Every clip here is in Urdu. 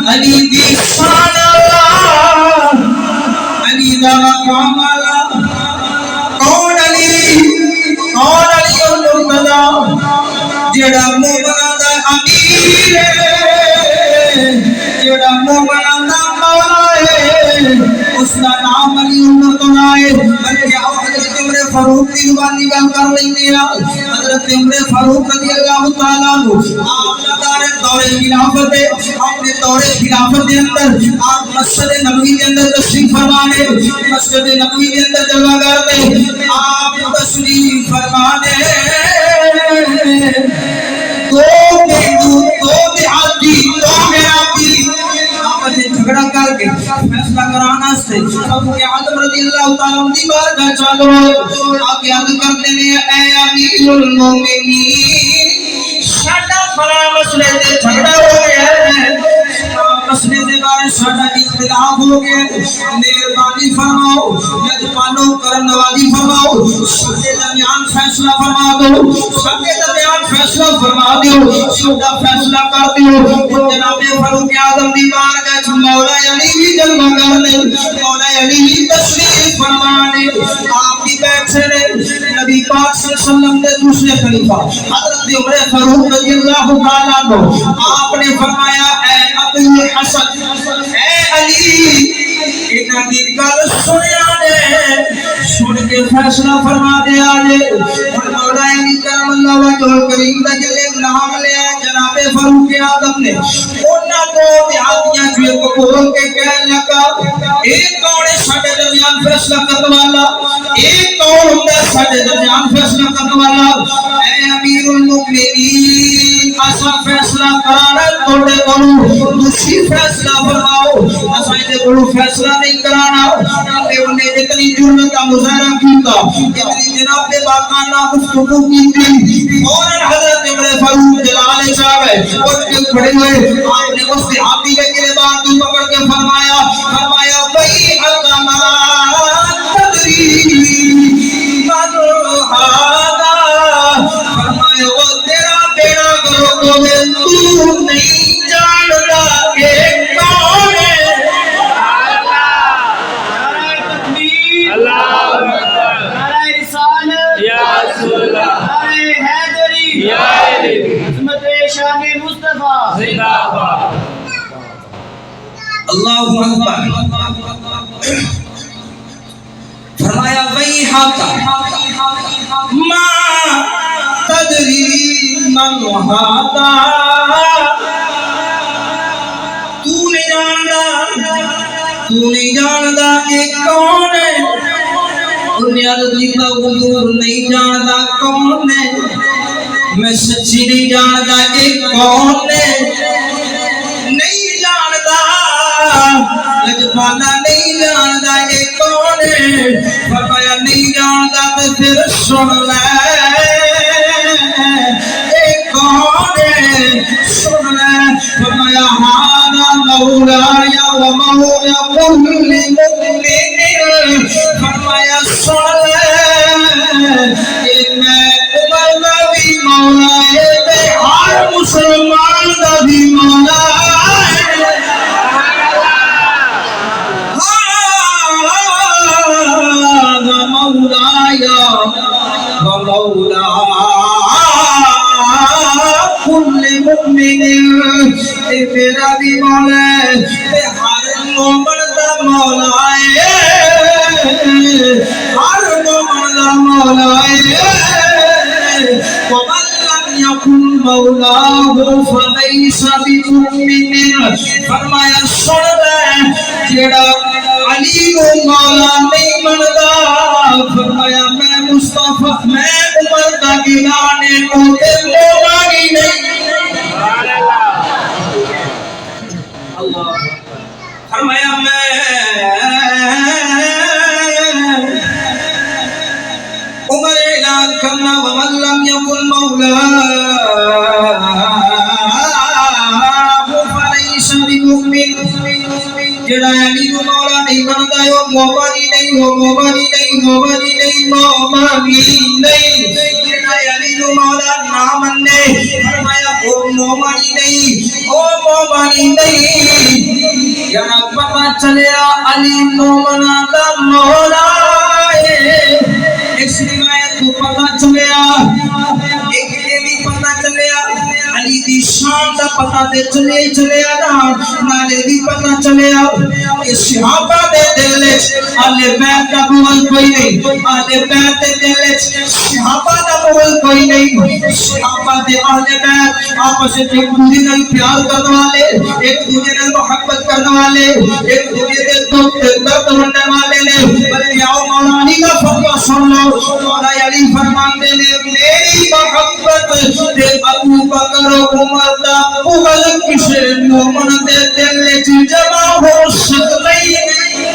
علی دی شان علی دا مقام کون علی المرتضی جڑا مومناں دا امیر ہے جڑا مومناں دا مولا ہے اس کا نام علی المرتضی ہے بلکہ حضرت عمر فاروق کی زبانی گل کر لینے حضرت عمر فاروق رضی اللہ تعالیٰ عنہ آپ دار دور خلافت ہے اپنے دور خلافت کے اندر آپ مسجد نبوی کے اندر تشریف فرمانے مسجد نبوی کے اندر جلوہ گر میں آپ تشریف فرمانے دو دیہاتی دو میراتی آپس سے جھگڑا کر کے فیصلہ کرانا سے صدیق اعظم رضی اللہ تعالیٰ عنہ بار کا چالو آپ یاد کرتے ہیں اے امیر المومنین ساڈا فلاں مسئلے سے جھگڑا ہو گیا ہے مسئلے کے بارے ساڈا اختلاف ہو گیا مہربانی فرماؤ یجمانو کرم نوازی فرماؤ سارے درمیان فیصلہ فرما دو سارے درمیان فیصلہ فرما دو سودا فیصلہ کر دیو جناب فاروق اعظم دی بارگاہ مولا علی بھی جلوہ گر نے مولا علی بھی تشریف فرمانے آپ بھی بیٹھے نے نبی پاک صلی اللہ علیہ وسلم کے دوسرے خلیفہ حضرت عمر فاروق رضی اللہ تعالیٰ عنہ آپ نے فرمایا اے ابو حسن اے علی انہاں دی گل سنیا نے سن کے فیصلہ فرما دے آجے مولا علی کرم اللہ وجہ کریم دا جلے نام لیا جناب فاروق اعظم نے انہاں کو دیہاتیاں جو ایک بول کے کہنے لگا ایک کون ہے ساڈے درمیان فیصلہ کرنے والا ایک کون ہوندا ساڈے درمیان فیصلہ کرنے والا اے امیر المؤمنین اسا فیصلہ کرانا توڑے کولوں تسی فیصلہ فرماؤ اسا دے کولوں فیصلہ نہیں کرانا تے انہیں اتنی جرأت کا مظاہرہ کیتا اتنی جناب دے باقانہ گفتگو کی فوراً حضرت عمر فاروق جلال صاحب ہے اٹھ کے کھڑے ہوئے آپ نے اس صحابی کے گریبان کو پکڑ کے فرمایا بھائی القما تدری من هذا فرمایا وہ تیرا بیڑا کرو تو نہیں جانتا کہ کون ہے اللہ نعرہ رسالت یا رسول اللہ نعرہ حیدری یا علی عظمت شان مصطفیٰ زندہ باد اللہ اکبر فرمایا ویحک ما تدری من هذا تو نہیں جاندا کہ کون ہے بنیاد دیتا حضور نہیں جاندا کون ہے میں سچی نہیں جاندا کہ کون ہے نہیں جاندا لجپالا نہیں جاندا کہ کون ہے فرمایا نہیں جاندا تو پھر سن لے کون ہے سن لے فرمایا ہانا مولا یا ومولا کل مؤمن فرمایا سن لے کہ میں عمر دا بھی مولا ہے تے ہر مسلمان دا بھی مولا ہے مولایا ومولا کل مؤمن اے میرا بھی مولا ہے اے ہر مومن دا مولا ہے ہر مومن دا مولا ہے ومن لم یکن مولاه فلیس بمؤمن فرمایا سن لے جڑا علی کو مولا نہیں مندا فرمایا میں مصطفیٰ میں عمر دا گرانے کو تے مولا ہی نہیں اللہ فرمایا میں عمر اعلان کرنا ومن لم یکن مولا فلیس بمؤمن جڑا علی کو مولا نہیں بنتا ہے وہ مومنی نہیں وہ مومنی نہیں مومنی نہیں مومنی نہیں جڑا علی کو مولا نہ منے فرمایا وہ مومنی نہیں وہ مومنی نہیں چلیا علی مومنا دا مولا اس روایت کو پتہ چلیا ایک یہ بھی پتہ چلیا علی دی شان دا پتہ تے چلیا نالے بھی پتہ چلیا کہ صحابہ دے دل وچ اہل بیت دا بغض کوئی نہیں اہل بیت دے دل وچ صحابہ دا بغض کوئی نہیں صحابہ دے اہل بیت آپس وچ ایک دوسرے نال پیار کرنے والے ایک دوسرے نال محبت کرنے والے ایک دوسرے دے دکھ تے درد ونڈنے والے نے بلکہ آؤ مولا علی کا فتویٰ سن لو مولا علی فرماتے نے میری محبت تے ابو بکر و عمر دا بغض کسے مومن دے دل وچ جمع ہو سکتا ہی نہیں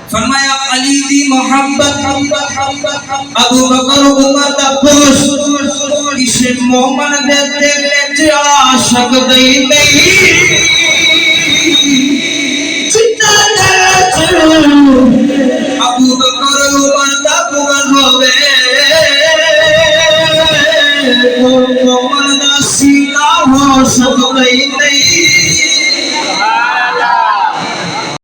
فرمایا علی دی محبت ابو بکر و عمر دا بغض کسے مومن دے دل وچ آ سکتا ہی نہیں ابو بکر عمر دا بغض ہوے مومن دا سینہ ہو سکتا ہی نہیں